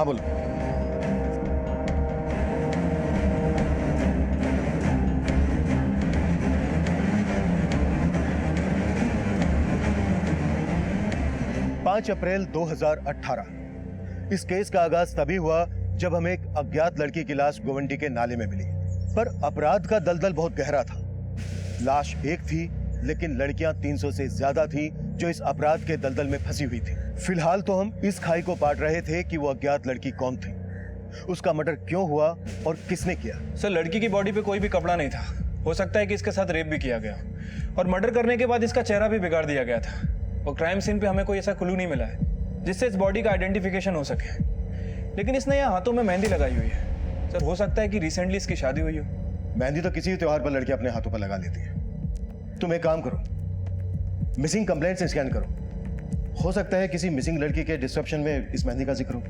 हाँ बोलो। अप्रैल 2018 इस केस का आगाज तभी हुआ जब हमें एक अज्ञात लड़की की लाश गोवंडी के नाले में मिली। पर अपराध का दलदल बहुत गहरा था। लाश एक थी, लेकिन लड़कियां 300 से ज्यादा थी जो इस अपराध के दलदल में फंसी हुई थी। फिलहाल तो हम इस खाई को पाट रहे थे कि वो अज्ञात लड़की कौन थी, उसका मर्डर क्यों हुआ और किसने किया। सर, लड़की की बॉडी पे कोई भी कपड़ा नहीं था। हो सकता है कि इसके साथ रेप भी किया गया और मर्डर करने के बाद इसका चेहरा भी बिगाड़ दिया गया था। और क्राइम सीन पे हमें कोई ऐसा क्लू नहीं मिला है जिससे इस बॉडी का आइडेंटिफिकेशन हो सके। लेकिन इसने यहाँ हाथों में मेहंदी लगाई हुई है। सर, हो सकता है कि रिसेंटली इसकी शादी हुई हो। मेहंदी तो किसी भी त्योहार पर लड़की अपने हाथों पर लगा लेती है। तुम एक काम करो, मिसिंग कंप्लेंट्स स्कैन करो। हो सकता है किसी मिसिंग लड़की के डिस्क्रिप्शन में इस मेहंदी का जिक्र हो।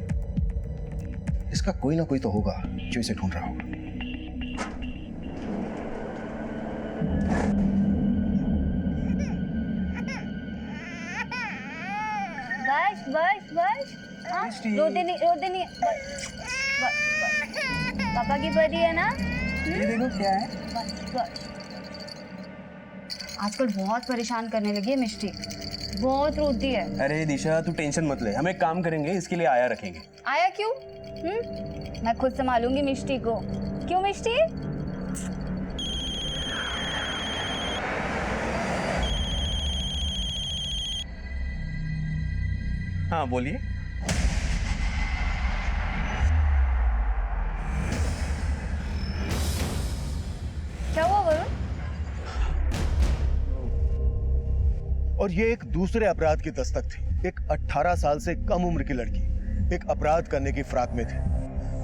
इसका कोई ना कोई तो होगा जो इसे ढूंढ रहा होगा। बस बस बस, हाँ, रोते नहीं। पापा की परी है ना? ये देखो क्या है। बस। आजकल बहुत परेशान करने लगी है मिष्टी, बहुत रोती है। अरे दिशा, तू टेंशन मत ले, हम एक काम करेंगे, इसके लिए आया रखेंगे। आया क्यों? मैं खुद संभालूंगी मिष्टी को। क्यों मिष्टी? हाँ बोलिए। क्या हुआ वरुण? और ये एक दूसरे अपराध की दस्तक थी। एक 18 साल से कम उम्र की लड़की एक अपराध करने की फिराक में थी,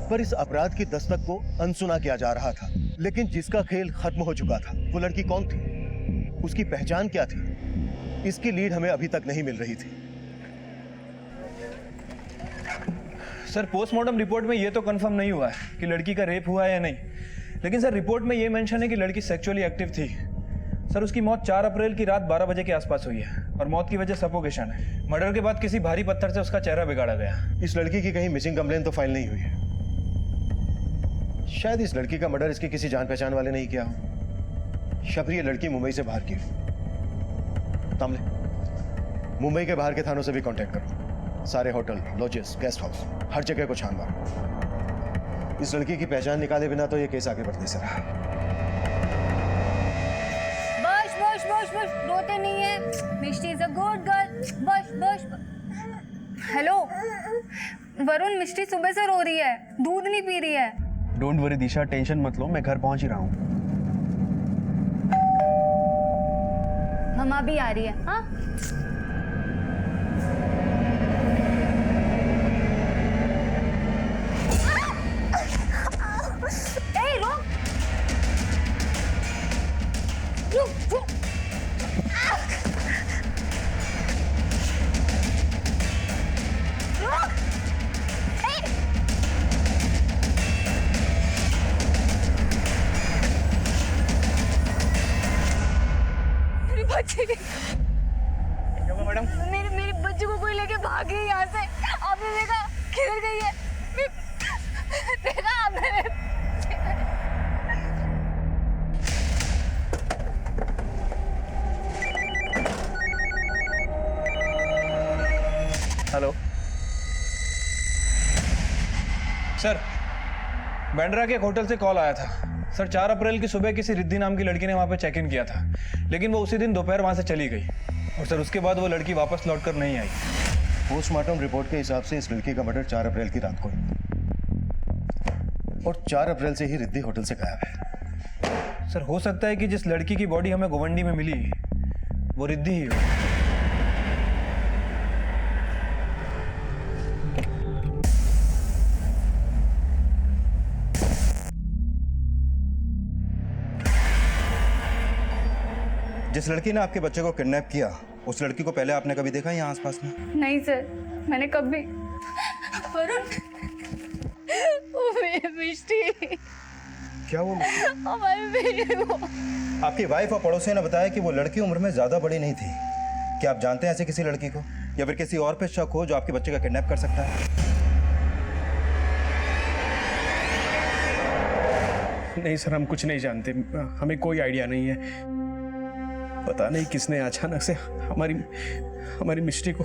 पर इस अपराध की दस्तक को अनसुना किया जा रहा था। लेकिन जिसका खेल खत्म हो चुका था, वो लड़की कौन थी, उसकी पहचान क्या थी, इसकी लीड हमें अभी तक नहीं मिल रही थी। सर, पोस्टमार्टम रिपोर्ट में ये तो कंफर्म नहीं हुआ है कि लड़की का रेप हुआ है या नहीं। लेकिन सर, रिपोर्ट में ये मेंशन है कि लड़की सेक्सुअली एक्टिव थी। सर, उसकी मौत 4 अप्रैल की रात 12 बजे के आसपास हुई है और मौत की वजह सफोकेशन है। मर्डर के बाद किसी भारी पत्थर से उसका चेहरा बिगाड़ा गया। इस लड़की की कहीं मिसिंग कंप्लेन तो फाइल नहीं हुई है। शायद इस लड़की का मर्डर इसके किसी जान पहचान वाले नहीं किया हो। शबरी ये लड़की मुंबई से बाहर की हो। तामले, मुंबई के बाहर के थानों से भी कांटेक्ट करो। सारे होटल, लॉजेस, गेस्ट हाउस, हर जगह को छान मारो। इस लड़की की पहचान निकाले बिना तो ये केस आगे बढ़ने से रहा। बस बस बस बस, रोते नहीं है। मिष्टी इज अ गुड गर्ल। बस बस। हेलो वरुण, मिष्टी सुबह से रो रही है, दूध नहीं पी रही है। डोंट वरी दिशा, टेंशन मत लो, मैं घर पहुंच ही रहा हूँ। मम्मा भी आ रही है। हाँ, मैडम, मेरे बच्चे को कोई लेके भाग गई यहाँ से। आपने देखा किधर गई है? देखा आपने? हेलो सर, बैंड्रा के एक होटल से कॉल आया था। सर, 4 अप्रैल की सुबह किसी रिद्धि नाम की लड़की ने वहां पे चेक इन किया था, लेकिन वो उसी दिन दोपहर वहां से चली गई और सर उसके बाद वो लड़की वापस लौटकर नहीं आई। पोस्टमार्टम रिपोर्ट के हिसाब से इस लड़की का मर्डर 4 अप्रैल की रात को और 4 अप्रैल से ही रिद्धि होटल से गायब है। सर, हो सकता है कि जिस लड़की की बॉडी हमें गोवंडी में मिली वो रिद्धि ही हो। जिस लड़की ने आपके बच्चे को किडनैप किया, उस लड़की को पहले आपने कभी देखा यहाँ आसपास में? नहीं सर, मैंने कभी। वरुण, मिष्टी, क्या वो हमारे बेटे को। आपकी वाइफ और पड़ोसियों ने बताया कि वो लड़की उम्र में ज्यादा बड़ी नहीं थी। क्या आप जानते हैं ऐसे किसी लड़की को, या फिर किसी और पे शक हो जो आपके बच्चे का किडनैप कर सकता है? नहीं सर, हम कुछ नहीं जानते, हमें कोई आइडिया नहीं है। पता नहीं किसने अचानक से हमारी मिस्टी को।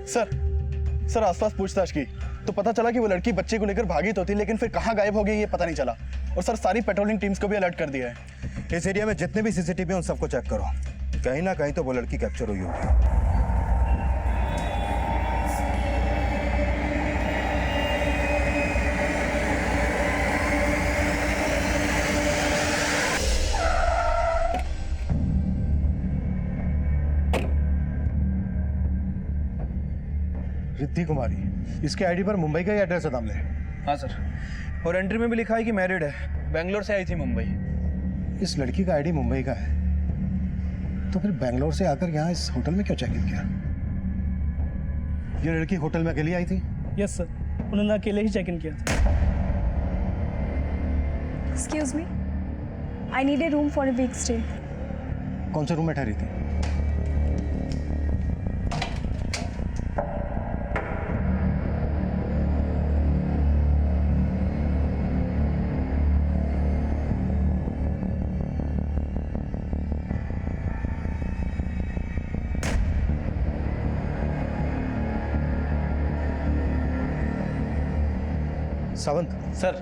सर आसपास पूछताछ की तो पता चला कि वो लड़की बच्चे को लेकर भागी तो थी, लेकिन फिर कहाँ गायब हो गई ये पता नहीं चला। और सर सारी पेट्रोलिंग टीम्स को भी अलर्ट कर दिया है। इस एरिया में जितने भी सीसीटीवी हैं उन सबको चेक करो, कहीं ना कहीं तो वो लड़की कैप्चर हुई होगी। रिद्धि कुमारी, इसके आईडी पर मुंबई का ही एड्रेस है दामले। हाँ सर, और एंट्री में भी लिखा है कि मैरिड है, बेंगलोर से आई थी मुंबई। इस लड़की का आईडी मुंबई का है, तो फिर बेंगलोर से आकर यहाँ इस होटल में क्यों चेक इन किया? ये लड़की होटल में अकेली आई थी? यस सर, उन्होंने अकेले ही चेक इन किया था। Excuse me, I need a room for a week stay. कौन से रूम में ठहरी थी? सावंत सर,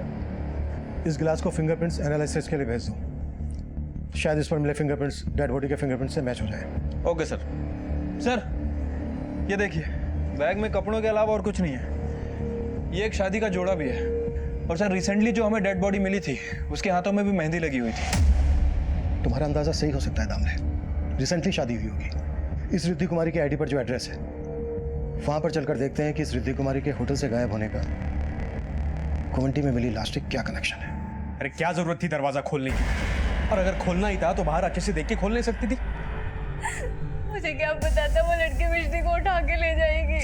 इस गिलास को फिंगरप्रिंट्स एनालिसिस के लिए भेज दो। शायद इस पर मिले फिंगरप्रिंट्स डेड बॉडी के फिंगरप्रिंट्स से मैच हो जाए। Okay sir. सर, ये देखिए, बैग में कपड़ों के अलावा और कुछ नहीं है। ये एक शादी का जोड़ा भी है। और सर, रिसेंटली जो हमें डेड बॉडी मिली थी, उसके हाथों में भी मेहंदी लगी हुई थी। तुम्हारा अंदाजा सही हो सकता है दामले, रिसेंटली शादी हुई होगी। इस रिद्धि कुमारी के आईडी पर जो एड्रेस है, वहां पर चलकर देखते हैं कि इस रिद्धि कुमारी के होटल से गायब होने का गुवाहाटी में मिली लाश से क्या कनेक्शन है। अरे क्या जरूरत थी दरवाजा खोलने की? और अगर खोलना ही था तो बाहर अच्छे से देख के खोल नहीं सकती थी? मुझे क्या पता था वो लड़की मिष्टी को उठा के ले जाएगी।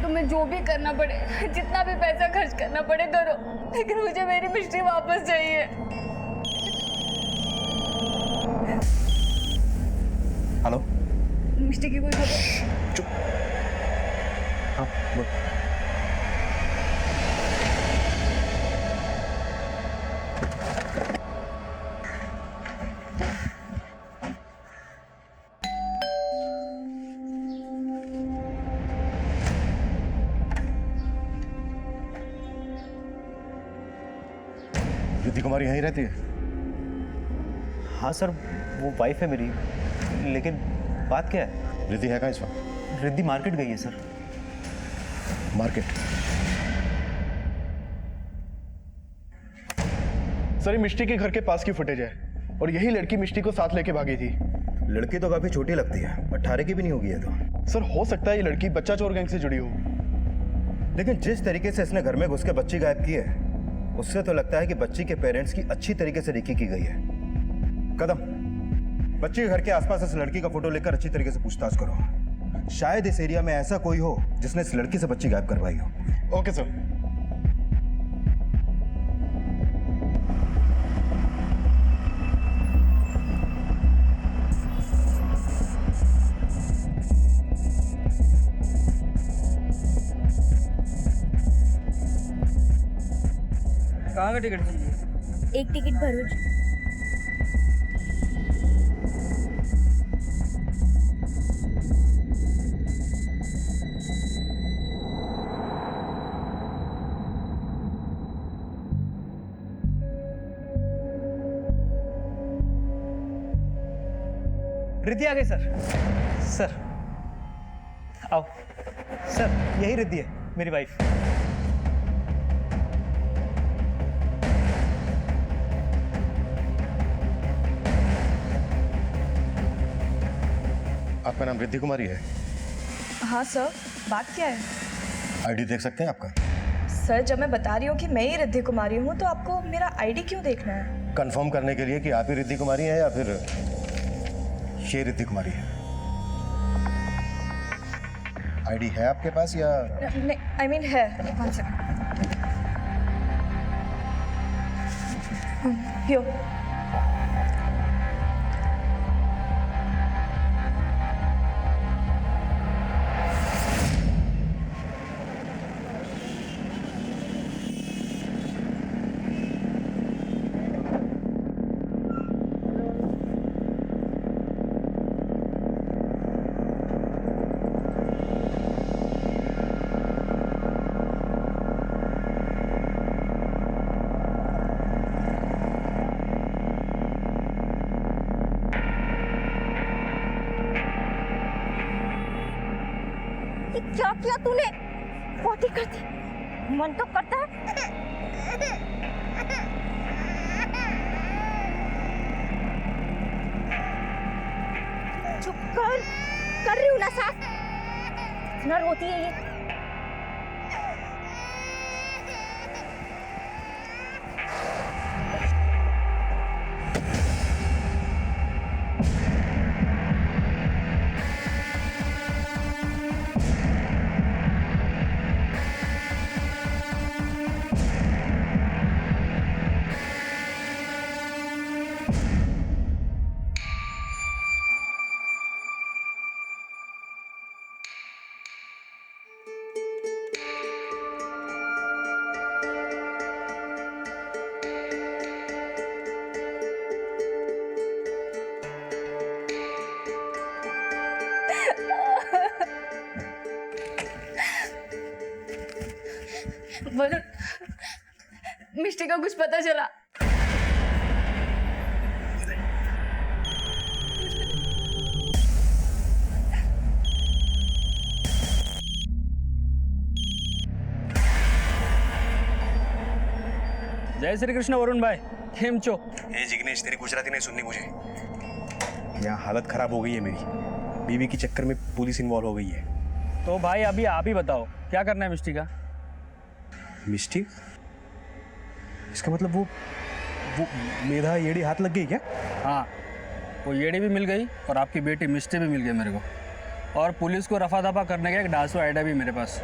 तुम्हें जो भी करना पड़े, जितना भी पैसा खर्च करना पड़े करो, लेकिन मुझे मेरी मिष्टी वापस चाहिए। हेलो, मिष्टी की कोई खबर? चुप। हाँ बोल। रिद्धि कुमारी यहीं रहती है? हाँ सर, वो वाइफ है मेरी, लेकिन बात क्या है? रिद्धि है कहाँ इस वक्त? रिद्धि मार्केट गई है सर। मार्केट? सर, ये मिष्टी के घर के पास की फुटेज है और यही लड़की मिष्टी को साथ लेके भागी थी। लड़की तो काफी छोटी लगती है, 18 की भी नहीं होगी ये तो। सर, हो सकता है ये लड़की बच्चा चोर गैंग से जुड़ी हो। लेकिन जिस तरीके से इसने घर में घुस के बच्ची गायब की है, उससे तो लगता है कि बच्ची के पेरेंट्स की अच्छी तरीके से रेकी की गई है। कदम, बच्ची के घर के आसपास इस लड़की का फोटो लेकर अच्छी तरीके से पूछताछ करो। शायद इस एरिया में ऐसा कोई हो जिसने इस लड़की से बच्ची गायब करवाई हो। Okay sir. कहाँ का टिकट चाहिए? एक टिकट भरूच। रिद्धि आ गई सर। सर आओ। सर, यही रिद्धि है, मेरी वाइफ। आपका नाम रिद्धि कुमारी है? हाँ सर, बात क्या है? आईडी देख सकते हैं आपका? सर, जब मैं बता रही हूँ कि मैं ही रिद्धि कुमारी हूँ तो आपको मेरा आईडी क्यों देखना है? कंफर्म करने के लिए कि आप ही रिद्धि कुमारी हैं या फिर ये रिद्धि कुमारी है। आईडी है आपके पास या? नहीं, आई मीन है। 1 सेकंड। यो। ये क्या किया तूने? बहुत ही करती, मन तो करता है। चुप कर रही हूँ ना सास। इतना रोती है ये। वरुण, मिष्टी का कुछ पता चला? जय श्री कृष्ण वरुण भाई, केम छो? ए जिग्नेश, तेरी गुजराती नहीं सुननी मुझे। यहाँ हालत खराब हो गई है मेरी। बीवी के चक्कर में पुलिस इन्वॉल्व हो गई है। तो भाई अभी आप ही बताओ क्या करना है मिष्टी का? मिष्टी? इसका मतलब वो मेधा येड़ी हाथ लग गई क्या? हाँ, वो येड़ी भी मिल गई और आपकी बेटी मिष्टी भी मिल गई मेरे को। और पुलिस को रफा दफा करने का एक डांसो आइडिया भी मेरे पास।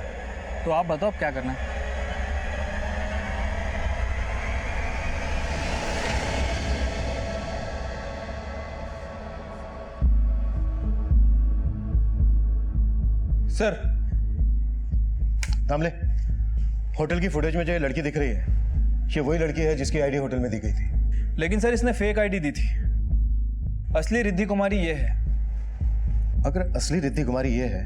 तो आप बताओ अब क्या करना है? सर, दामले, होटल की फुटेज में जो ये लड़की दिख रही है, ये वही लड़की है जिसकी आईडी होटल में दी गई थी। लेकिन सर इसने फेक आईडी दी थी। असली रिद्धि कुमारी ये है। अगर असली रिद्धि कुमारी ये है,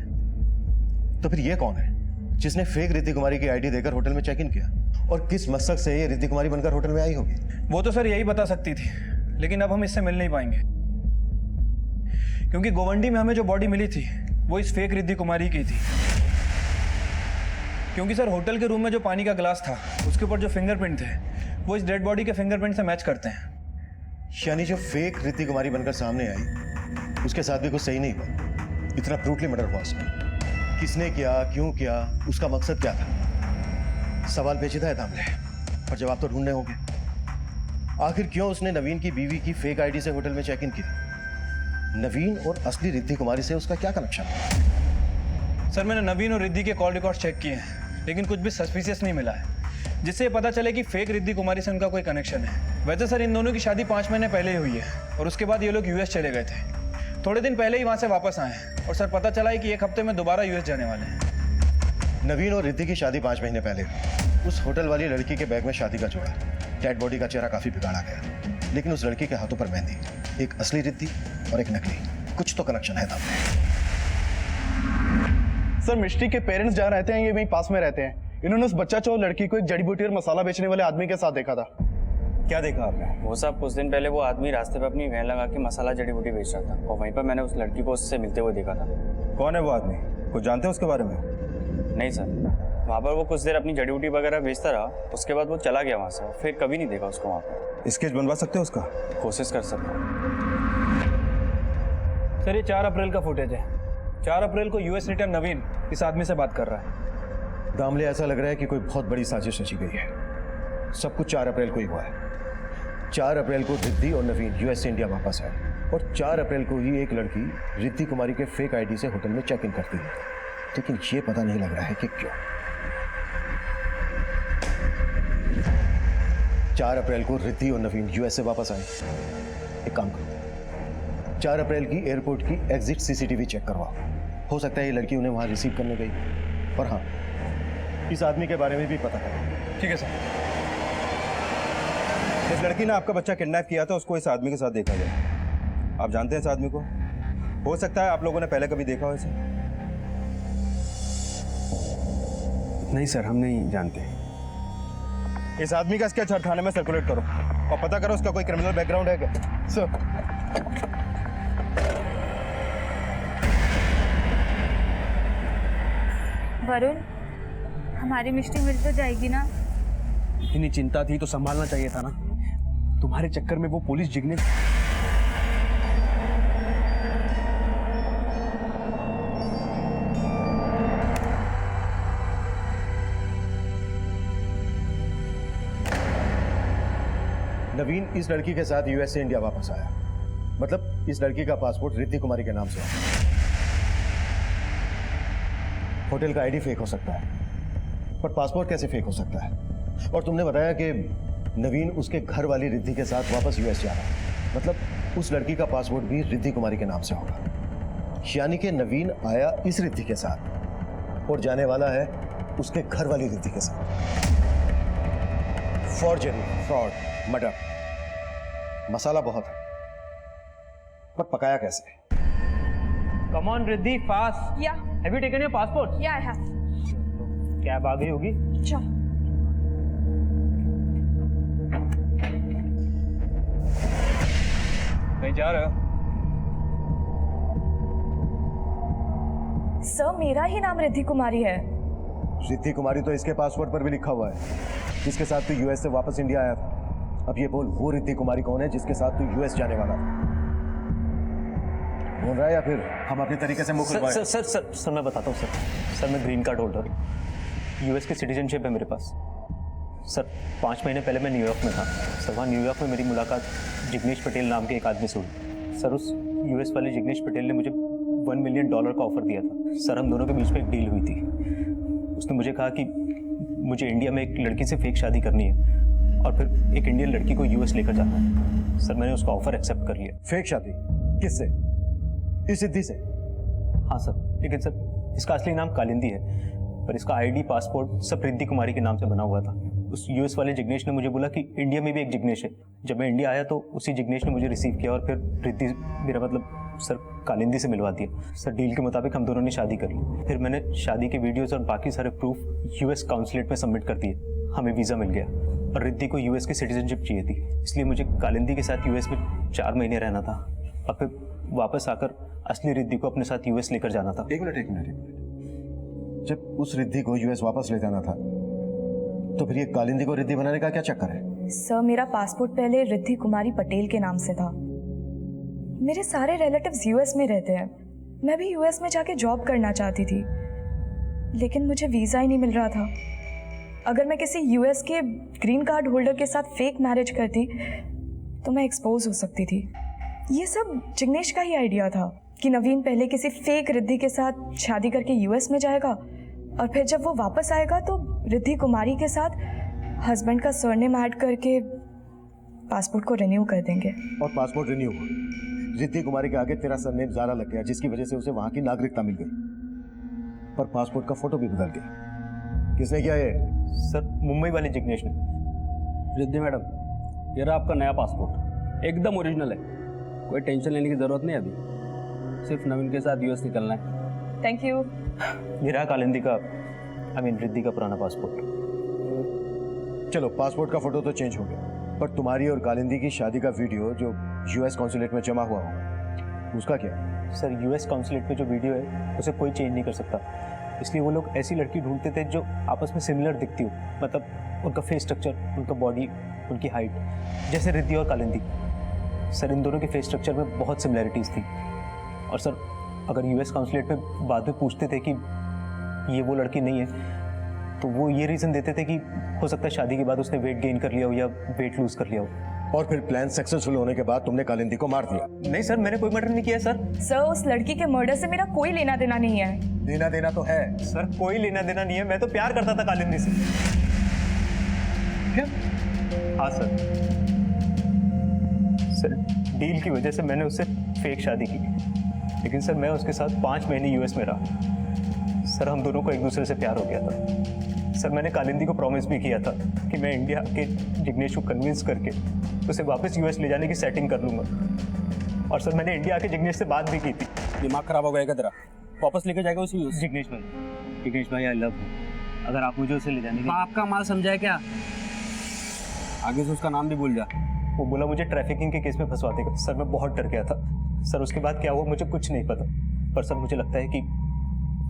तो फिर ये कौन है जिसने फेक रिद्धि कुमारी की आईडी देकर होटल में चेक इन किया? और किस मकसद से ये रिद्धि कुमारी बनकर होटल में आई होगी? वो तो सर यही बता सकती थी, लेकिन अब हम इससे मिल नहीं पाएंगे, क्योंकि गोवंडी में हमें जो बॉडी मिली थी वो इस फेक रिद्धि कुमारी की थी। क्योंकि सर होटल के रूम में जो पानी का गिलास था उसके ऊपर जो फिंगरप्रिंट थे वो इस डेड बॉडी के फिंगरप्रिंट से मैच करते हैं। यानी जो फेक रिद्धि कुमारी बनकर सामने आई, उसके साथ भी कुछ सही नहीं हुआ। इतना ब्रूटली मर्डर हुआ उसका। किसने किया, क्यों किया, उसका मकसद क्या था? सवाल पेचीदा है दामले, और जवाब तो ढूंढने होंगे। आखिर क्यों उसने नवीन की बीवी की फेक आईडी से होटल में चेक इन किया? नवीन और असली रिद्धि कुमारी से उसका क्या कनेक्शन है? सर मैंने नवीन और रिद्धि के कॉल रिकॉर्ड चेक किए हैं, लेकिन कुछ भी सस्पिशियस नहीं मिला है जिससे ये पता चले कि फेक रिद्धि कुमारी से उनका कोई कनेक्शन है। वैसे सर इन दोनों की शादी 5 महीने पहले ही हुई है और उसके बाद ये लोग यूएस चले गए थे। थोड़े दिन पहले ही वहाँ से वापस आए हैं और सर पता चला है कि 1 हफ्ते में दोबारा यूएस जाने वाले हैं। नवीन और रिद्धि की शादी 5 महीने पहले हुई। उस होटल वाली लड़की के बैग में शादी का जोड़ा, डेड बॉडी का चेहरा काफी बिगाड़ा गया, लेकिन उस लड़की के हाथों पर मेहंदी, एक असली रिद्धि और एक नकली। कुछ तो कनेक्शन है दामले। सर, मिष्टी के पेरेंट्स जहाँ रहते हैं ये वहीं पास में रहते हैं। इन्होंने उस बच्चा चोर लड़की को एक जड़ी बूटी और मसाला बेचने वाले आदमी के साथ देखा था। क्या देखा आपने? वो साहब, कुछ दिन पहले वो आदमी रास्ते पे अपनी वैन लगा के मसाला जड़ी बूटी बेच रहा था और वहीं पर मैंने उस लड़की को उससे मिलते हुए देखा था। कौन है वो आदमी? कुछ जानते हैं उसके बारे में? नहीं सर, वहाँ पर वो कुछ देर अपनी जड़ी बूटी वगैरह बेचता रहा, उसके बाद वो चला गया वहाँ से, फिर कभी नहीं देखा उसको वहाँ पर। स्केच बनवा सकते हो उसका? कोशिश कर सकता हूँ। सर ये 4 अप्रैल का फुटेज है। 4 अप्रैल को यूएस रिटर्न नवीन इस आदमी से बात कर रहा है। दामले, ऐसा लग रहा है कि कोई बहुत बड़ी साजिश रची गई है। सब कुछ 4 अप्रैल को ही हुआ है। 4 अप्रैल को रिद्धि और नवीन यूएस से इंडिया वापस आए और 4 अप्रैल को ही एक लड़की रिद्धि कुमारी के फेक आईडी से होटल में चेक इन करती है, लेकिन ये पता नहीं लग रहा है कि क्यों। 4 अप्रैल को रिद्धि और नवीन यूएस से वापस आए। एक काम करो, 4 अप्रैल की एयरपोर्ट की एग्जिट सीसीटीवी चेक करवाओ। हो सकता है ये लड़की उन्हें वहां रिसीव करने गई। और हाँ, इस आदमी के बारे में भी पता करो। ठीक है सर। इस लड़की ने आपका बच्चा किडनैप किया था, उसको इस आदमी के साथ देखा गया। आप जानते हैं इस आदमी को? हो सकता है आप लोगों ने पहले कभी देखा हो इसे। नहीं सर, हम नहीं जानते। इस आदमी का स्केच हर थाने में सर्कुलेट करो और पता करो उसका कोई क्रिमिनल बैकग्राउंड है क्या। सर, वरुण, हमारी मिष्टी मिल तो जाएगी ना? इतनी चिंता थी तो संभालना चाहिए था ना। तुम्हारे चक्कर में वो पुलिस जिग्नेश। नवीन इस लड़की के साथ यूएस से इंडिया वापस आया। मतलब इस लड़की का पासपोर्ट रिद्धि कुमारी के नाम से है। होटल का आईडी फेक हो सकता है, पर पासपोर्ट कैसे फेक हो सकता है? और तुमने बताया कि नवीन उसके घर वाली रिद्धि के साथ वापस यूएस जा रहा है। मतलब उस लड़की का पासपोर्ट भी रिद्धि कुमारी के नाम से होगा। यानी कि नवीन आया इस रिद्धि के साथ और जाने वाला है उसके घर वाली रिद्धि के साथ। फॉर्जरी, फ्रॉड, मर्डर, मसाला बहुत है, पर पकाया कैसे? Come on Riddhi, fast. या have you taken your passport? या आई हैव। कैब आ गई होगी। चल। कहीं जा रहे हो? सर, मेरा ही नाम रिद्धि कुमारी है। रिद्धि कुमारी तो इसके पासपोर्ट पर भी लिखा हुआ है, जिसके साथ तू यूएस से वापस इंडिया आया था। अब ये बोल, वो रिद्धि कुमारी कौन है जिसके साथ तू यूएस जाने वाला था? बोल रहा है या फिर हम अपने तरीके से मुंह खुलवाएं? सर मैं बताता हूँ सर मैं ग्रीन कार्ड होल्डर, यूएस की सिटीजनशिप है मेरे पास। सर 5 महीने पहले मैं न्यूयॉर्क में था। सर वहाँ न्यूयॉर्क में मेरी मुलाकात जिग्नेश पटेल नाम के एक आदमी से हुई। सर उस यूएस वाले जिग्नेश पटेल ने मुझे $1 मिलियन का ऑफर दिया था। सर हम दोनों के बीच में एक डील हुई थी। उसने मुझे कहा कि मुझे इंडिया में एक लड़की से फेक शादी करनी है और फिर एक इंडियन लड़की को यूएस लेकर जाना है। सर मैंने उसका ऑफर एक्सेप्ट कर लिया। फेक शादी? किससे? इस रिद्धि से? हाँ सर, लेकिन सर इसका असली नाम कालिंदी है, पर इसका आईडी, पासपोर्ट सब रिद्धि कुमारी के नाम से बना हुआ था। उस यूएस वाले जिग्नेश ने मुझे बोला कि इंडिया में भी एक जिग्नेश है। जब मैं इंडिया आया तो उसी जिग्नेश ने मुझे रिसीव किया और फिर रिद्धि, मेरा मतलब सर कालिंदी से मिलवा दिया। सर डील के मुताबिक हम दोनों ने शादी कर ली। फिर मैंने शादी के वीडियोस और बाकी सारे प्रूफ यूएस काउंसलेट में सबमिट कर दिए। हमें वीज़ा मिल गया और रिद्धि को यूएस की सिटीजनशिप चाहिए थी, इसलिए मुझे कालिंदी के साथ यूएस में 4 महीने रहना था और फिर वापस आकर असली रिद्धि को अपने साथ यूएस लेकर जाना था। एक मिनट। जब उस रिद्धि को यूएस वापस ले जाना था तो फिर ये कालिंदी को रिद्धि बनाने का क्या चक्कर है? सर, मेरा पासपोर्ट पहले रिद्धि कुमारी पटेल के नाम से था। मेरे सारे रिलेटिव्स यूएस में रहते हैं। मैं भी यूएस में जाके जॉब करना चाहती थी, लेकिन मुझे वीज़ा ही नहीं मिल रहा था। अगर मैं किसी यूएस के ग्रीन कार्ड होल्डर के साथ फेक मैरिज करती तो मैं एक्सपोज हो सकती थी। ये सब जिग्नेश का ही आइडिया था कि नवीन पहले किसी फेक रिद्धि के साथ शादी करके यूएस में जाएगा और फिर जब वो वापस आएगा तो रिद्धि कुमारी के साथ हस्बैंड का सरनेम ऐड करके पासपोर्ट को रिन्यू कर देंगे। और पासपोर्ट रिन्यू हुआ, रिद्धि कुमारी के आगे तेरा सरनेम ज़ारा लग गया, जिसकी वजह से उसे वहां की नागरिकता मिल गई, पर पासपोर्ट का फोटो भी बदल गया। किसने किया ये? सर मुंबई वाले जिग्नेश ने। रिद्धि मैडम, ये रहा आपका नया पासपोर्ट, एकदम ओरिजिनल है। कोई टेंशन लेने की ज़रूरत नहीं अभी, सिर्फ नवीन के साथ यूएस निकलना है। Thank you. ये रहा कालिंदी का, रिद्धि का पुराना पासपोर्ट। चलो, पासपोर्ट का फोटो तो चेंज हो गया, पर तुम्हारी और कालिंदी की शादी का वीडियो जो यूएस कॉन्सुलेट में जमा हुआ होगा, उसका क्या? सर यूएस कॉन्सुलेट में जो वीडियो है उसे कोई चेंज नहीं कर सकता, इसलिए वो लोग ऐसी लड़की ढूंढते थे जो आपस में सिमिलर दिखती हो, मतलब उनका फेस स्ट्रक्चर, उनका बॉडी, उनकी हाइट, जैसे रिद्धि और कालिंदी। सर इन दोनों के फेस स्ट्रक्चर में बहुत सिमिलैरिटीज़ थी। और सर अगर यूएस काउंसलेट में बाद में पूछते थे कि ये वो लड़की नहीं है, तो वो ये रीज़न देते थे कि हो सकता है शादी के बाद उसने वेट गेन कर लिया हो या वेट लूज कर लिया हो। और फिर प्लान सक्सेसफुल होने के बाद तुमने कालिंदी को मार दिया? नहीं सर, मैंने कोई मर्डर नहीं किया सर। सर, उस लड़की के मर्डर से मेरा कोई लेना देना नहीं है। लेना देना तो है सर, कोई लेना देना नहीं है। मैं तो प्यार करता था कालिंदी से। क्या? हाँ सर, डील की वजह से मैंने उससे फेक शादी की, लेकिन सर मैं उसके साथ 5 महीने यूएस में रहा। सर हम दोनों को एक दूसरे से प्यार हो गया था। सर मैंने कालिंदी को प्रॉमिस भी किया था कि मैं इंडिया के जिग्नेश को कन्विंस करके उसे वापस यूएस ले जाने की सेटिंग कर लूँगा। और सर मैंने इंडिया आके जिग्नेश से बात भी की थी। दिमाग खराब हो गया तेरा? वापस लेके जाएगा उसी जिग्नेश भाई आई लव यू। अगर आप मुझे उसे ले जाने आपका माल समझा है क्या? आगे से उसका नाम भी भूल जा। वो बोला मुझे ट्रैफिकिंग के केस में फंसवा देगा। सर मैं बहुत डर गया था। सर उसके बाद क्या हुआ मुझे कुछ नहीं पता, पर सर मुझे लगता है कि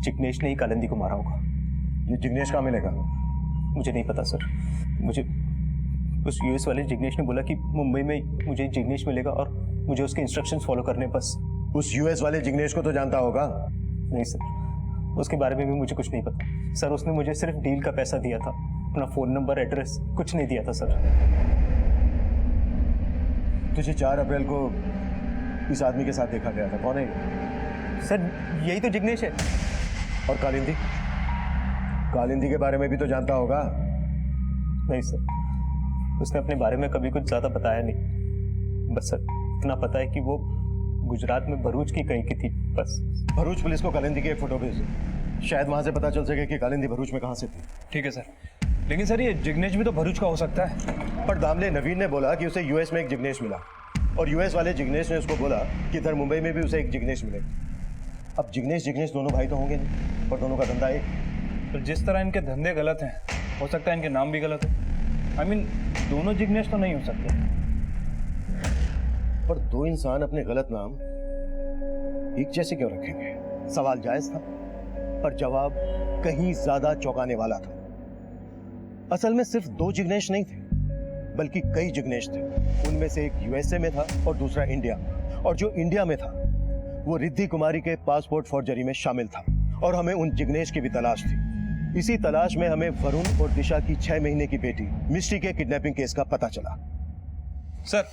जिग्नेश ने ही कालिंदी को मारा होगा। ये जिग्नेश कहाँ मिलेगा? मुझे नहीं पता सर। मुझे उस यूएस वाले जिग्नेश ने बोला कि मुंबई में मुझे जिग्नेश मिलेगा और मुझे उसके इंस्ट्रक्शंस फॉलो करने बस। उस यूएस वाले जिग्नेश को तो जानता होगा? नहीं सर, उसके बारे में भी मुझे कुछ नहीं पता सर। उसने मुझे सिर्फ डील का पैसा दिया था, अपना फ़ोन नंबर, एड्रेस कुछ नहीं दिया था सर। तुझे 4 अप्रैल को इस आदमी के साथ देखा गया था, कौन है ये? सर यही तो जिग्नेश है। और कालिंदी? कालिंदी के बारे में भी तो जानता होगा? नहीं सर, उसने अपने बारे में कभी कुछ ज़्यादा बताया नहीं। बस सर इतना पता है कि वो गुजरात में भरूच की कहीं की थी बस। भरूच पुलिस को कालिंदी की एक फोटो भेज, शायद वहां से पता चल सके कि कालिंदी भरूच में कहां से थी। ठीक है सर, लेकिन सर ये जिग्नेश भी तो भरूच का हो सकता है। पर दामले नवीन ने बोला कि उसे यूएस में एक जिग्नेश मिला और यूएस वाले जिग्नेश ने उसको बोला कि इधर मुंबई में भी उसे एक जिग्नेश मिलेगा। अब जिग्नेश दोनों भाई तो होंगे नहीं, और दोनों का धंधा एक। तो जिस तरह इनके धंधे गलत हैं, हो सकता है इनके नाम भी गलत हो। आई मीन दोनों जिग्नेश तो नहीं हो सकते। पर दो इंसान अपने गलत नाम एक जैसे क्यों रखेंगे? सवाल जायज था, पर जवाब कहीं ज्यादा चौंकाने वाला था। असल में सिर्फ 2 जिग्नेश नहीं थे, बल्कि कई जिग्नेश थे। उनमें से एक यूएसए में था और दूसरा इंडिया, और जो इंडिया में था वो रिद्धि कुमारी के पासपोर्ट फॉर्जरी में शामिल था। और हमें उन जिग्नेश की भी तलाश थी। इसी तलाश में हमें वरुण और दिशा की 6 महीने की बेटी मिष्टी के किडनैपिंग केस का पता चला। सर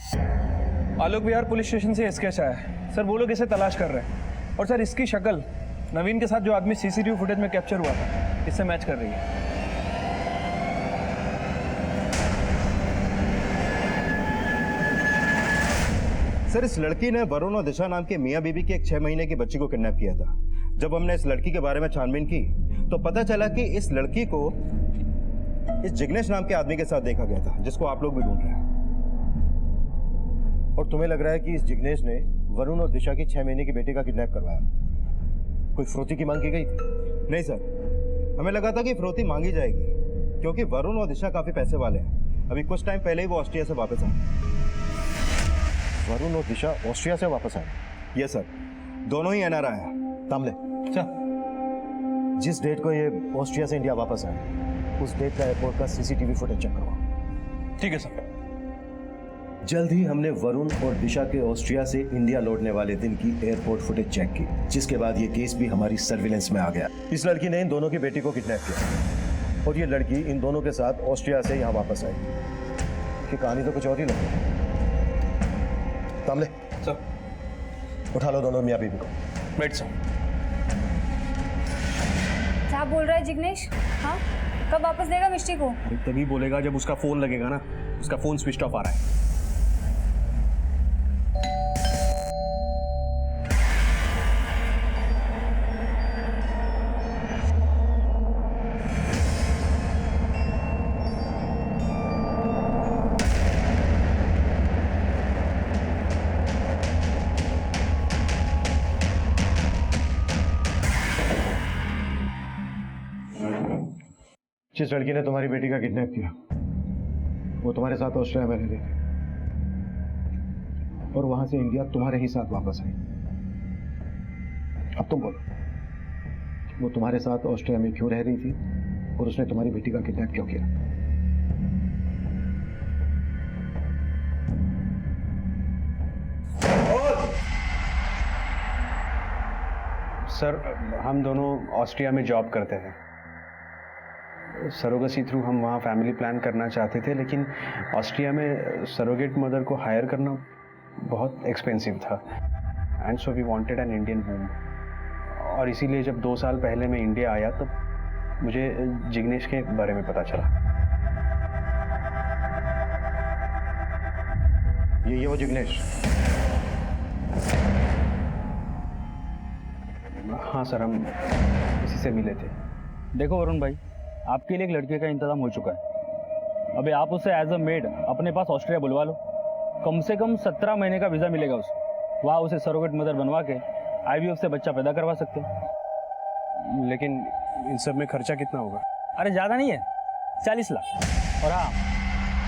आलोक विहार पुलिस स्टेशन से स्केच आया है सर, वो लोग इसे तलाश कर रहे हैं। और सर इसकी शक्ल नवीन के साथ जो आदमी सीसीटीवी फुटेज में कैप्चर हुआ था इससे मैच कर रही है। सर इस लड़की ने वरुण और दिशा नाम के मियां बीबी की एक 6 महीने की बच्ची को किडनैप किया था। जब हमने इस लड़की के बारे में छानबीन की तो पता चला कि इस लड़की को इस जिग्नेश नाम के आदमी के साथ देखा गया था, जिसको आप लोग भी ढूंढ रहे हैं। और तुम्हें लग रहा है कि इस जिग्नेश ने वरुण और दिशा की 6 महीने की बेटी का किडनैप करवाया? कोई फ्रोती की मांग की गई थी? नहीं सर, हमें लगा था कि फिरौती मांगी जाएगी, क्योंकि वरुण और दिशा काफी पैसे वाले हैं। अभी कुछ टाइम पहले ही वो ऑस्ट्रिया से वापस आए। वरुण और दिशा ऑस्ट्रिया से वापस आए? ये सर, दोनों ही एनआरआई हैं। तामले, जिस डेट को ये ऑस्ट्रिया से इंडिया वापस आए उस डेट का एयरपोर्ट का सीसीटीवी फुटेज चेक करवाओ। ठीक है सर। जल्द ही हमने वरुण और दिशा के ऑस्ट्रिया से इंडिया लौटने वाले दिन की एयरपोर्ट फुटेज चेक की, जिसके बाद ये केस भी हमारी सर्विलेंस में आ गया। इस लड़की ने इन दोनों की बेटी को किडनैप किया और ये लड़की इन दोनों के साथ ऑस्ट्रिया से यहाँ वापस आई। कि कहानी तो कुछ और ही लग रही है। तामले सर, उठा लो दोनों मियाँ बीबी को। Wait sir. क्या बोल रहा है जिग्नेश? हाँ, कब वापस देगा मिष्टी को? तभी बोलेगा जब उसका फोन लगेगा ना। उसका फोन स्विच ऑफ आ रहा है। जिस लड़की ने तुम्हारी बेटी का किडनैप किया वो तुम्हारे साथ ऑस्ट्रेलिया में रह रही थी और वहां से इंडिया तुम्हारे ही साथ वापस आई। अब तुम बोलो, वो तुम्हारे साथ ऑस्ट्रेलिया में क्यों रह रही थी और उसने तुम्हारी बेटी का किडनैप क्यों किया? सर हम दोनों ऑस्ट्रिया में जॉब करते हैं। सरोगेसी थ्रू हम वहाँ फैमिली प्लान करना चाहते थे, लेकिन ऑस्ट्रिया में सरोगेट मदर को हायर करना बहुत एक्सपेंसिव था। And so we wanted an Indian woman. और इसीलिए जब 2 साल पहले मैं इंडिया आया तो मुझे जिग्नेश के बारे में पता चला। ये वो जिग्नेश? हाँ सर, हम इसी से मिले थे। देखो वरुण भाई, आपके लिए एक लड़के का इंतजाम हो चुका है। अभी आप उसे एज अ मेड अपने पास ऑस्ट्रिया बुलवा लो। कम से कम 17 महीने का वीज़ा मिलेगा उसे। वहाँ उसे सरोगेट मदर बनवा के IVF से बच्चा पैदा करवा सकते हैं। लेकिन इन सब में खर्चा कितना होगा? अरे ज़्यादा नहीं है, 40 लाख। और हाँ,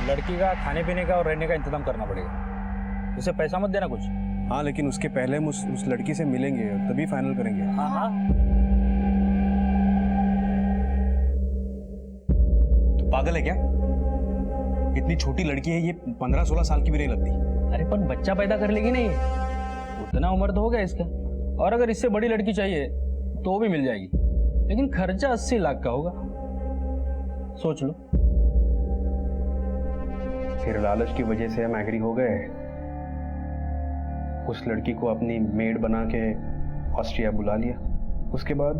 लड़की का खाने पीने का और रहने का इंतजाम करना पड़ेगा। उसे पैसा मत देना कुछ। हाँ, लेकिन उसके पहले हम उस लड़की से मिलेंगे, तभी फाइनल करेंगे। हाँ हाँ। पागल है क्या? इतनी छोटी लड़की है ये, 15-16 साल की भी नहीं लगती। अरे पर बच्चा पैदा कर लेगी नहीं, उतना उम्र तो हो गया इसका। और अगर इससे बड़ी लड़की चाहिए तो भी मिल जाएगी, लेकिन खर्चा 80 लाख का होगा, सोच लो। फिर लालच की वजह से हम एग्री हो गए। उस लड़की को अपनी मेड बना के ऑस्ट्रिया बुला लिया। उसके बाद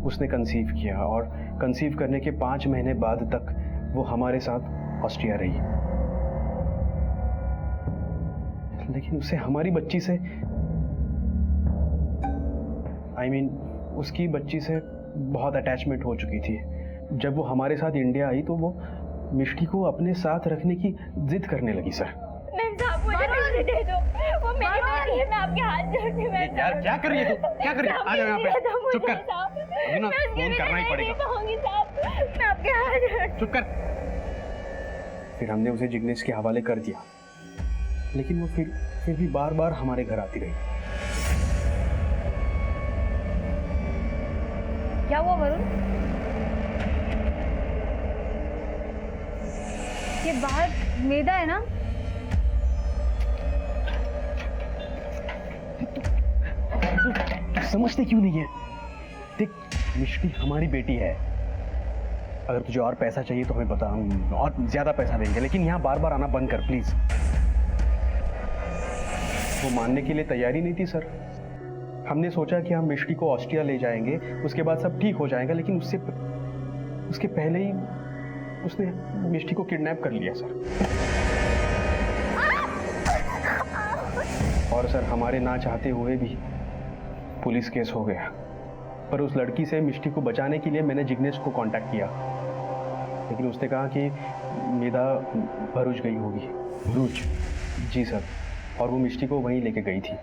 उसने कंसीव किया और कंसीव करने के 5 महीने बाद तक वो हमारे साथ ऑस्ट्रिया रही। लेकिन उसे हमारी बच्ची से उसकी बच्ची से बहुत अटैचमेंट हो चुकी थी। जब वो हमारे साथ इंडिया आई तो वो मिष्टी को अपने साथ रखने की जिद करने लगी सर। मुझे दे दो, वो मेरी बेटी है, मैं आपके हाथ जोड़ती हूँ। यार क्या कर रही है तू? क्या कर रही है? आ जाओ यहाँ पे। चुप कर। अभी ना फोन करना ही पड़ेगा। मैं आपके हाथ जोड़ती। चुप कर। फिर हमने उसे जिग्नेश के हवाले कर दिया, लेकिन वो फिर भी बार बार हमारे घर आती रही। क्या हुआ वरुण? ये बाहर मेदा है ना? समझते क्यों नहीं है? देख, मिष्टी हमारी बेटी है। अगर तुझे और पैसा चाहिए तो हमें बता, हम और ज्यादा पैसा देंगे, लेकिन यहाँ बार बार आना बंद कर प्लीज। वो मानने के लिए तैयारी नहीं थी सर। हमने सोचा कि हम मिष्टी को ऑस्ट्रिया ले जाएंगे, उसके बाद सब ठीक हो जाएगा, लेकिन उसके पहले ही उसने मिष्टी को किडनैप कर लिया सर। और सर हमारे ना चाहते हुए भी पुलिस केस हो गया। पर उस लड़की से मिष्टी को बचाने के लिए मैंने जिग्नेश को कांटेक्ट किया, लेकिन उसने कहा कि मेदा भरूच गई होगी। भरूच? जी सर, और वो मिष्टी को वहीं लेके गई थी।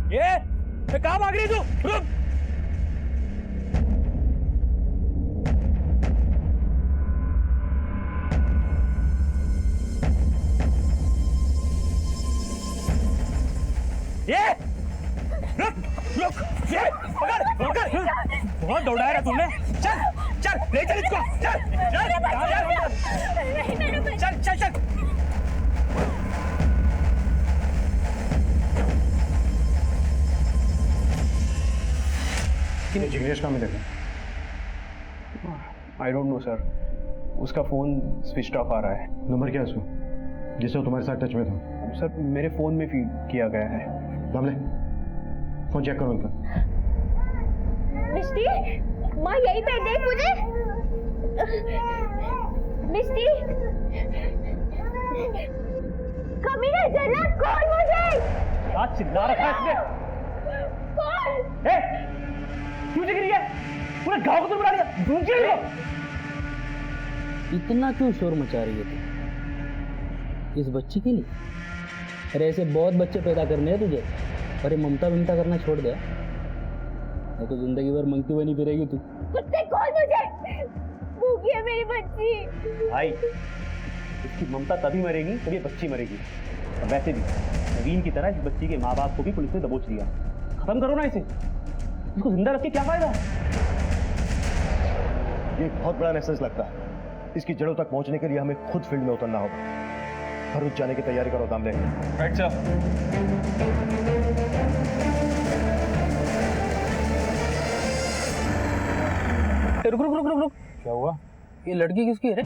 ये कहाँ भाग रही तू? रुक! ये रुक रुक, ये पकड़ पकड़, बहुत दौड़ाया रहा तुमने। चल चल ले चल इसको, चल चल चल चल चल। जिग्नेश कहाँ मिलेगा? आई डोंट नो सर, उसका फोन स्विच ऑफ आ रहा है। नंबर क्या है उसका जिससे वो तुम्हारे साथ टच में था? सर मेरे फोन में फीड किया गया है। दामले, फोन चेक करो उनका। मिष्टी, माँ यहीं पे देख मुझे। मिष्टी, कमीने जला कौन मुझे? क्या चिल्ला रखा है इसने? कौन? क्यों दिख रही है? पूरे गांव को तो बुला लिया। ढूंढ के लो। इतना क्यों शोर मचा रही है तू इस बच्ची के लिए? अरे ऐसे बहुत बच्चे पैदा करने हैं तुझे। अरे ममता बिमता करना छोड़ दे, नहीं तो जिंदगी भर मंगती बनी फिरेगी तू। कुत्ते कौन मुझे? भूखी है मेरी बच्ची। भाई, इसकी ममता तभी मरेगी जब ये बच्ची मरेगी। और वैसे भी नवीन की तरह इस बच्ची के माँ बाप को भी पुलिस ने दबोच लिया। खत्म करो ना इसे, इसको जिंदा रख के क्या फायदा? ये एक बहुत बड़ा मैसेज लगता है। इसकी जड़ों तक पहुंचने के लिए हमें खुद फील्ड में उतरना होगा। भरूच जाने की तैयारी करो दामले। Right sir. रुक रुक रुक रुक रुक। क्या हुआ? ये लड़की किसकी है रे?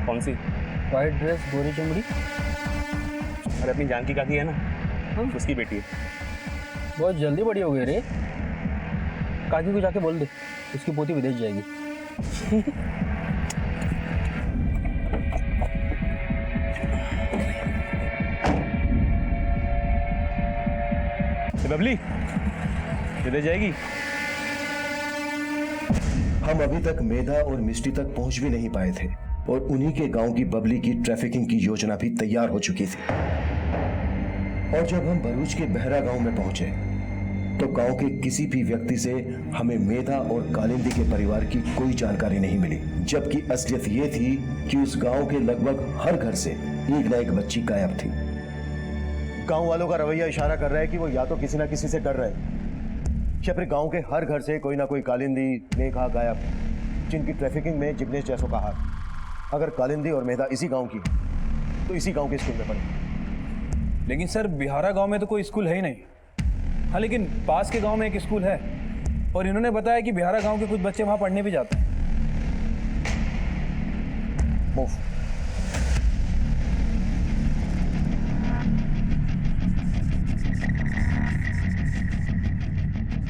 कौन सी? वाइट ड्रेस, गोरी चमड़ी। अरे अपनी जानकी काकी है ना, उसकी बेटी है। बहुत जल्दी बड़ी हो गई रे। काकी को जाके बोल दे, उसकी पोती विदेश जाएगी। बबली विदेश जाएगी? हम अभी तक मेधा और मिष्टी तक पहुंच भी नहीं पाए थे और उन्हीं के गांव की बबली की ट्रैफिकिंग की योजना भी तैयार हो चुकी थी। और जब हम भरूच के बहरा गांव में पहुंचे तो गांव के किसी भी व्यक्ति से हमें मेधा और कालिंदी के परिवार की कोई जानकारी नहीं मिली, जबकि असलियत ये थी कि उस गांव के लगभग हर घर से एक न एक बच्ची गायब थी। गांव वालों का रवैया इशारा कर रहा है कि वो या तो किसी ना किसी से डर रहे हैं या फिर गांव के हर घर से कोई ना कोई कालिंदी, मेघा गायब, जिनकी ट्रैफिकिंग में जिग्नेश जैसों का हाथ। अगर कालिंदी और मेधा इसी गांव की तो इसी गांव के स्कूल में पढ़े। लेकिन सर बिहारा गांव में तो कोई स्कूल है ही नहीं। हाँ, लेकिन पास के गांव में एक स्कूल है और इन्होंने बताया कि बिहारा गांव के कुछ बच्चे वहां पढ़ने भी जाते हैं।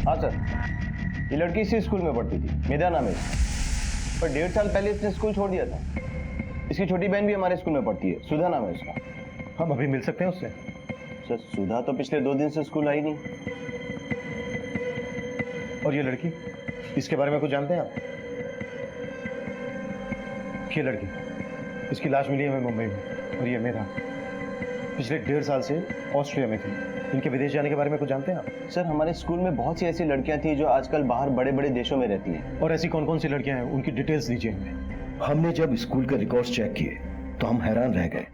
हाँ सर, ये लड़की इसी स्कूल में पढ़ती थी, मेधा नाम है, पर 1.5 साल पहले इसने स्कूल छोड़ दिया था। इसकी छोटी बहन भी हमारे स्कूल में पढ़ती है, सुधा नाम है उसका। हम अभी मिल सकते हैं उससे? सर सुधा तो पिछले 2 दिन से स्कूल आई नहीं। और ये लड़की, इसके बारे में कुछ जानते हैं आप? ये लड़की, इसकी लाश मिली हमें मुंबई में, और ये मेधा पिछले 1.5 साल से ऑस्ट्रिया में थी। इनके विदेश जाने के बारे में कुछ जानते हैं आप? सर हमारे स्कूल में बहुत सी ऐसी लड़कियां थी जो आजकल बाहर बड़े बड़े देशों में रहती हैं। और ऐसी कौन कौन सी लड़कियां हैं, उनकी डिटेल्स दीजिए हमें। हमने जब स्कूल के रिकॉर्ड्स चेक किए तो हम हैरान रह गए।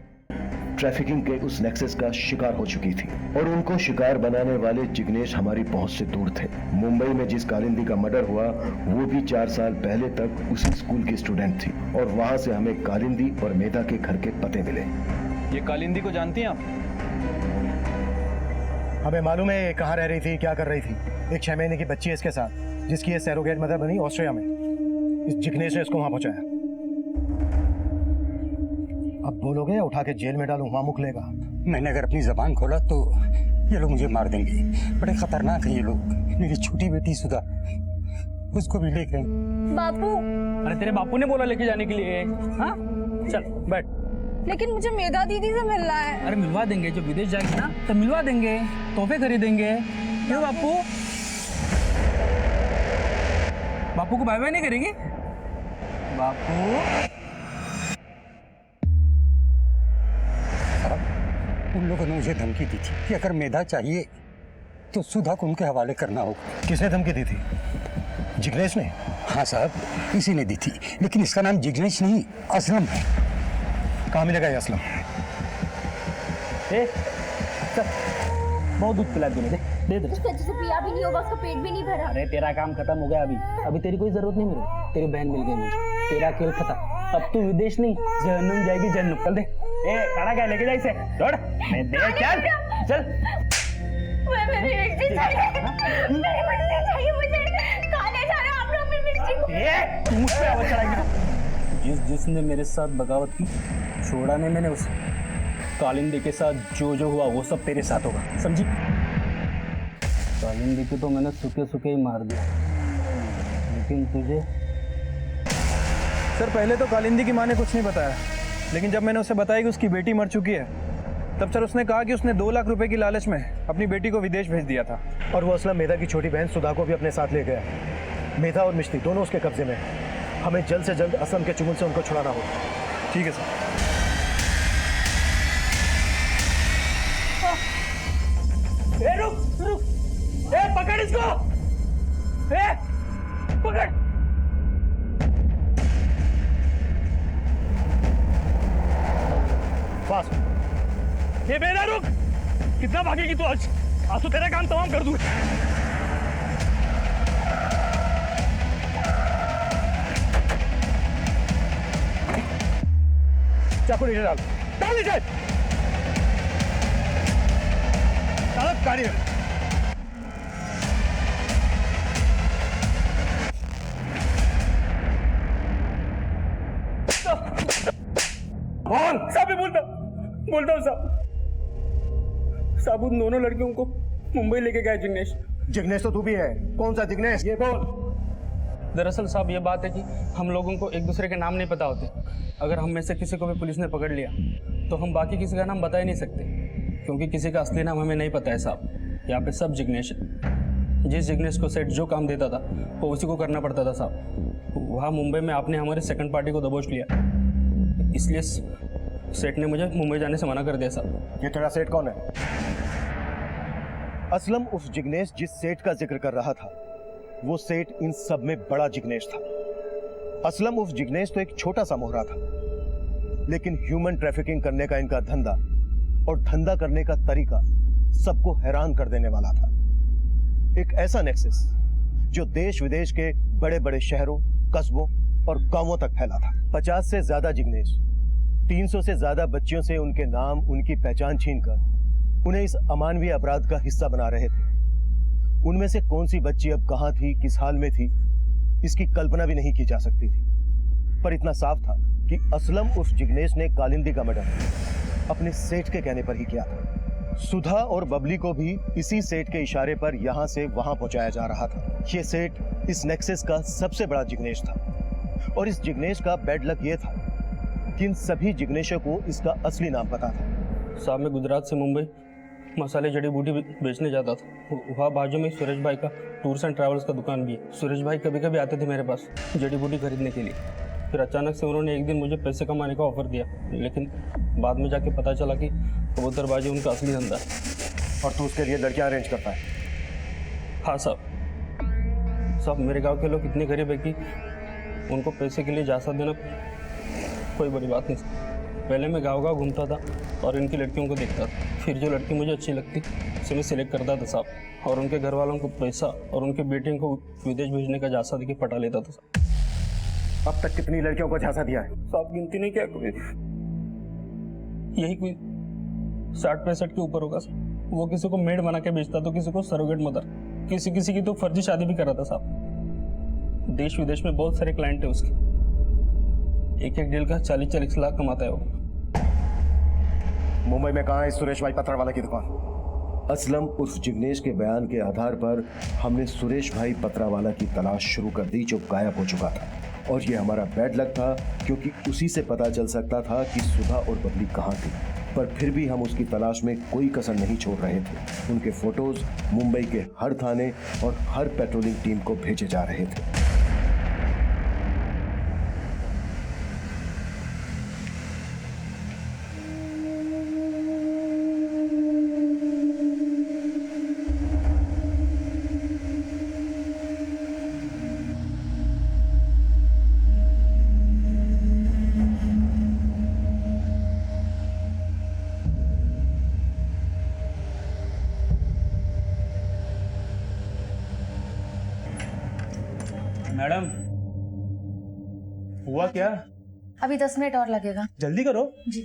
ट्रैफिकिंग के उस नेक्सस का शिकार हो चुकी थी और उनको शिकार बनाने वाले जिग्नेश हमारी पहुंच से दूर थे। मुंबई में जिस कालिंदी का मर्डर हुआ वो भी 4 साल पहले तक उसी स्कूल की स्टूडेंट थी, और वहां से हमें कालिंदी और मेधा के घर के पते मिले। ये कालिंदी को जानती हैं आप? हमें मालूम है ये कहाँ रह रही थी, क्या कर रही थी। एक 6 महीने की बच्ची है इसके साथ, जिसकी ये सैरोगेट मदर बनी ऑस्ट्रिया में। इस जिग्नेश ने इसको वहां पहुंचाया। अब बोलोगे या उठा के जेल में डालूं, वहां मुख लेगा। मैंने अगर अपनी जबान खोला तो ये लोग मुझे मार देंगे। बड़े खतरनाक हैं ये लोग। मेरी छोटी बेटी सुधा, उसको भी ले गए। बापू, अरे तेरे बापू ने बोला लेके जाने के लिए। हाँ चल बैठ। लेकिन मुझे मेधा दीदी से मिलना है। अरे मिलवा देंगे, जब विदेश जाएगी ना तो मिलवा देंगे, तोहफे खरीदेंगे। क्यों बापू? बापू को बाय बाय नहीं करेंगे? बापू उन लोगों ने मुझे धमकी दी थी कि अगर मेधा चाहिए तो सुधा को उनके हवाले करना होगा। किसने धमकी दी थी? जिग्नेश ने? हाँ साहब, इसी ने दी थी, लेकिन इसका नाम जिग्नेश नहीं असलम है। कहाँ मिलेगा ये असलम? चल, बहुत दूध पिला तूने, दे दे। उसका जिसे पिया भी नहीं होगा, उसका पेट भी नहीं भरा। अरे तेरा काम खत्म हो गया अभी तेरी कोई जरूरत नहीं मेरे। तेरी बहन मिल गई मुझे, तेरा खेल खत्म। अब तू विदेश नहीं, जहन्नुम जाएगी जहन्नुम। चल दे। खड़ा क्या लेके जा इसे, दौड़। मैं दे, चल चल। मेरी मिर्ची चाहिए, मेरी मिर्ची चाहिए मुझे। खाने जा रहे हो आप लोग मेरी मिर्ची को। ये तू मुझ पे आवाज चढ़ाएगी। जिसने मेरे साथ बगावत की, छोड़ा नहीं मैंने उसे। कालिंदी के साथ जो हुआ वो सब तेरे साथ होगा, समझी? कालिंदी को तो मैंने सूखे सूखे ही मार दिया, लेकिन तुझे? सर पहले तो कालिंदी की माँ ने कुछ नहीं बताया, लेकिन जब मैंने उसे बताया कि उसकी बेटी मर चुकी है, तब सर उसने कहा कि उसने 2 लाख रुपए की लालच में अपनी बेटी को विदेश भेज दिया था। और वो असलम मेधा की छोटी बहन सुधा को भी अपने साथ ले गया। मेधा और मिश्ती दोनों उसके कब्जे में। हमें जल्द से जल्द असलम के चुंगल से उनको छुड़ाना होगा। ठीक है सर। रुक, पकड़ इसको। पकड़। फास्ट। ये बेटा रुक। कितना भागेगी तू आज? आज तो तेरा काम तमाम कर दूं। चाकू नीचे डाल। डाल नीचे। डाल गाड़ी में। बोल। साहब बोलता हूँ साहब उन दोनों लड़कियों को मुंबई लेके गया जिग्नेश। जिग्नेश तो तू भी है। कौन सा जिग्नेश? ये बोल। दरअसल साहब ये बात है कि हम लोगों को एक दूसरे के नाम नहीं पता होते। अगर हम में से किसी को भी पुलिस ने पकड़ लिया तो हम बाकी किसी का नाम बता ही नहीं सकते, क्योंकि किसी का असली नाम हमें नहीं पता है साहब। यहाँ पे सब जिग्नेश है। जिस जिग्नेश को सेठ जो काम देता था वो उसी को करना पड़ता था साहब। वहाँ मुंबई में आपने हमारे सेकंड पार्टी को दबोच लिया, इसलिए सेठ ने मुझे मुंबई जाने से मना कर दिया साहब। ये तेरा सेठ कौन है? असलम उस जिग्नेश जिस सेठ का जिक्र कर रहा था, वो सेठ इन सब में बड़ा जिग्नेश था। असलम उस जिग्नेश तो एक छोटा सा मोहरा था, लेकिन ह्यूमन ट्रैफिकिंग करने का इनका धंधा और धंधा करने का तरीका सबको हैरान कर देने वाला था। एक ऐसा नेक्सस जो देश विदेश के बड़े बड़े शहरों, कस्बों और गांवों तक फैला था। 50 से ज्यादा जिग्नेश 300 से ज्यादा बच्चियों से उनके नाम, उनकी पहचान छीनकर उन्हें इस अमानवीय अपराध का हिस्सा बना रहे थे। उनमें से कौन सी बच्ची अब कहां थी, किस हाल में थी, इसकी कल्पना भी नहीं की जा सकती थी। पर इतना साफ था कि असलम उस जिग्नेश ने कालिंदी का मर्डर अपने सेठ के कहने पर ही किया था। सुधा और बबली को भी इसी सेठ के इशारे पर यहां से वहां पहुंचाया जा रहा था। यह सेठ इस नेक्सस का सबसे बड़ा जिग्नेश था, और इस जिग्नेश का बैड लक यह था कि इन सभी जिग्नेशों को इसका असली नाम पता था। साहब मैं गुजरात से मुंबई मसाले जड़ी बूटी बेचने जाता था। वहाँ बाजू में सुरेश भाई का टूर्स एंड ट्रैवल्स का दुकान भी है। सुरेश भाई कभी कभी आते थे मेरे पास जड़ी बूटी खरीदने के लिए। फिर अचानक से उन्होंने एक दिन मुझे पैसे कमाने का ऑफर दिया, लेकिन बाद में जाके पता चला कि कबूतरबाजी उनका असली धंधा है। और तू उसके लिए लड़कियां अरेंज करता है? हाँ साहब मेरे गांव के लोग इतने गरीब है कि उनको पैसे के लिए जासा देना कोई बड़ी बात नहीं। पहले मैं गाँव घूमता था और इनकी लड़कियों को देखता था। फिर जो लड़की मुझे अच्छी लगती उसे मैं सिलेक्ट करता था साहब, और उनके घर वालों को पैसा और उनके बेटे को विदेश भेजने का जासा देके पटा लेता था साहब। अब तक कितनी लड़कियों को झांसा दिया है? साहब गिनती नहीं क्या, यही कोई 60-65 के ऊपर होगा साहब। वो किसी को मेड बना के बेचता तो किसी को सरोगेट मदर, किसी की तो फर्जी शादी भी कर रहा था साहब। देश विदेश में बहुत सारे क्लाइंट है उसके, एक डील का 40-40 लाख कमाता है वो। मुंबई में कहाँ है सुरेश भाई पत्रवाला की दुकान? असलम उर्फ जिग्नेश के बयान के आधार पर हमने सुरेश भाई पत्रावाला की तलाश शुरू कर दी, जो गायब हो चुका था। और ये हमारा बैड लक था, क्योंकि उसी से पता चल सकता था कि सुधा और बबली कहाँ थी। पर फिर भी हम उसकी तलाश में कोई कसर नहीं छोड़ रहे थे। उनके फोटोज मुंबई के हर थाने और हर पेट्रोलिंग टीम को भेजे जा रहे थे। मैडम हुआ क्या? अभी 10 मिनट और लगेगा। जल्दी करो जी।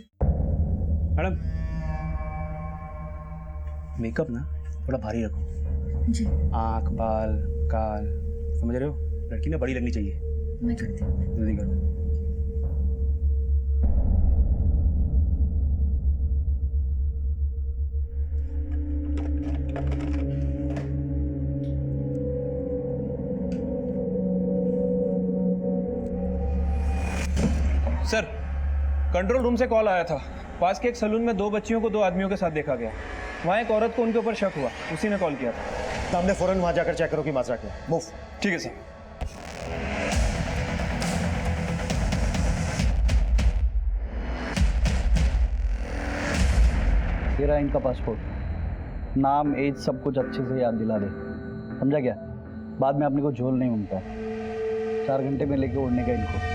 मैडम मेकअप ना थोड़ा भारी रखो जी। आंख, बाल, काल, समझ रहे हो? लड़की ना बड़ी लगनी चाहिए। मैं करती हूँ। जल्दी करो। सर कंट्रोल रूम से कॉल आया था। पास के एक सलून में 2 बच्चियों को 2 आदमियों के साथ देखा गया। वहाँ एक औरत को उनके ऊपर शक हुआ, उसी ने कॉल किया था। तो हमने फौरन वहां जाकर चेक करो कि माजरा क्या। मूव। ठीक है सर। ये रहा इनका पासपोर्ट, नाम, एज सब कुछ अच्छे से याद दिला दे, समझा क्या? बाद में अपने को झोल नहीं उनका। 4 घंटे में लेके उड़ने का इनको।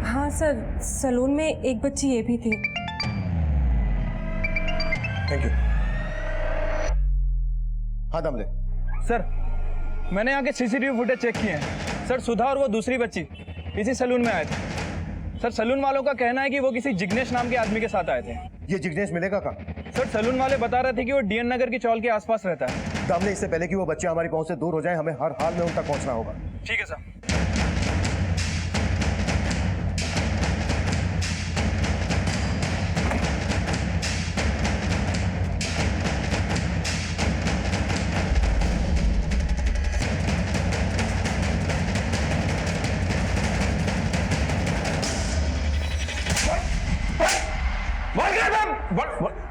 हाँ सर, सलून में एक बच्ची ये भी थी। Thank you. हाँ दमले। सर मैंने यहाँ के सीसीटीवी फुटेज चेक किए हैं। सर सुधा और वो दूसरी बच्ची इसी सलून में आए थे। सर सलून वालों का कहना है कि वो किसी जिग्नेश नाम के आदमी के साथ आए थे। ये जिग्नेश मिलेगा कहाँ? सर सलून वाले बता रहे थे कि वो डीएन नगर की चौल के आसपास रहता है। दमले, इससे पहले कि वो बच्चे हमारी पहुंच से दूर हो जाएं, हमें हर हाल में उन तक पहुंचना होगा। ठीक है सर।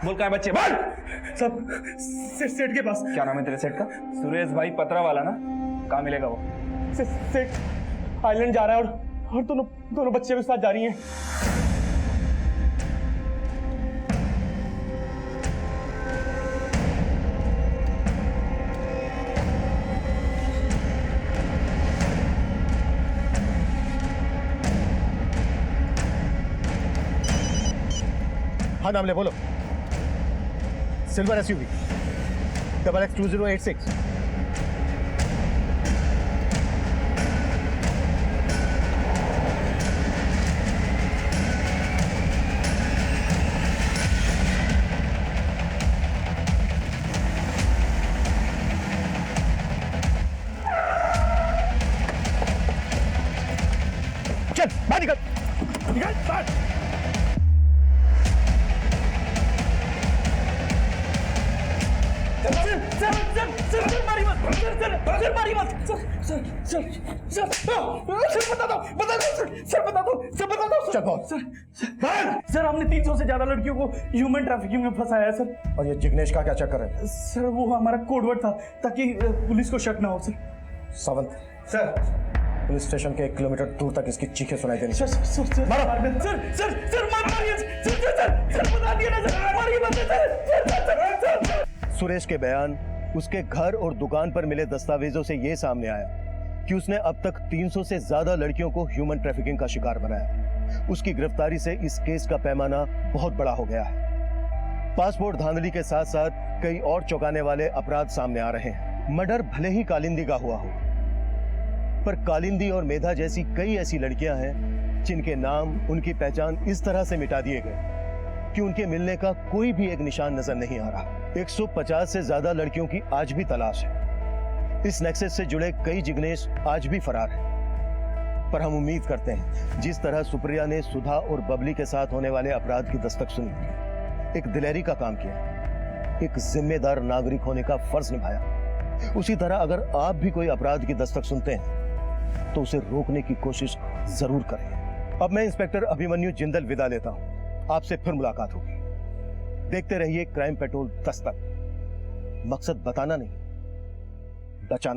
बोल कहाँ है बच्चे, बोल। सब सेठ के पास। क्या नाम है तेरे सेठ का? सुरेश भाई पतरा वाला ना? कहाँ मिलेगा वो? सेठ आइलैंड जा रहा है और दोनों बच्चे भी साथ जा रही हैं। हाँ नाम ले, बोलो। Silver SUV XX2086। चल बाहर निकल, निकल बाहर। सर हमने 300 से ज्यादा लड़कियों को ह्यूमन ट्रैफिकिंग में फंसाया है सर। और ये जिग्नेश का क्या चक्कर है? सर वो हमारा कोडवर्ड था ताकि पुलिस को शक ना हो sir. Sawant sir police station के 1 किलोमीटर दूर तक इसकी चीखें सुनाई देनी। सर सर सर सर मत मारिए सर बता दिया ना सर, मारिए मत सर। सुरेश के बयान, उसके घर और दुकान पर मिले दस्तावेजों से यह सामने आया कि उसने अब तक 300 से ज्यादा लड़कियों को ह्यूमन ट्रैफिकिंग का शिकार बनाया। उसकी गिरफ्तारी से इस केस का पैमाना बहुत बड़ा हो गया है। पासपोर्ट धांधली के साथ साथ कई और चौंकाने वाले अपराध सामने आ रहे हैं। मर्डर भले ही कालिंदी का हुआ हो, पर कालिंदी और मेधा जैसी कई ऐसी लड़कियां हैं जिनके नाम, उनकी पहचान इस तरह से मिटा दिए गए कि उनके मिलने का कोई भी एक निशान नजर नहीं आ रहा। 150 से ज्यादा लड़कियों की आज भी तलाश है। इस नेक्सस से जुड़े कई जिग्नेश आज भी फरार हैं। पर हम उम्मीद करते हैं जिस तरह सुप्रिया ने सुधा और बबली के साथ होने वाले अपराध की दस्तक सुनी, एक दिलेरी का काम किया, एक जिम्मेदार नागरिक होने का फर्ज निभाया, उसी तरह अगर आप भी कोई अपराध की दस्तक सुनते हैं तो उसे रोकने की कोशिश जरूर करें। अब मैं इंस्पेक्टर अभिमन्यु जिंदल विदा लेता हूं। आपसे फिर मुलाकात होगी। देखते रहिए क्राइम पेट्रोल दस्तक। मकसद बताना नहीं, बचाना।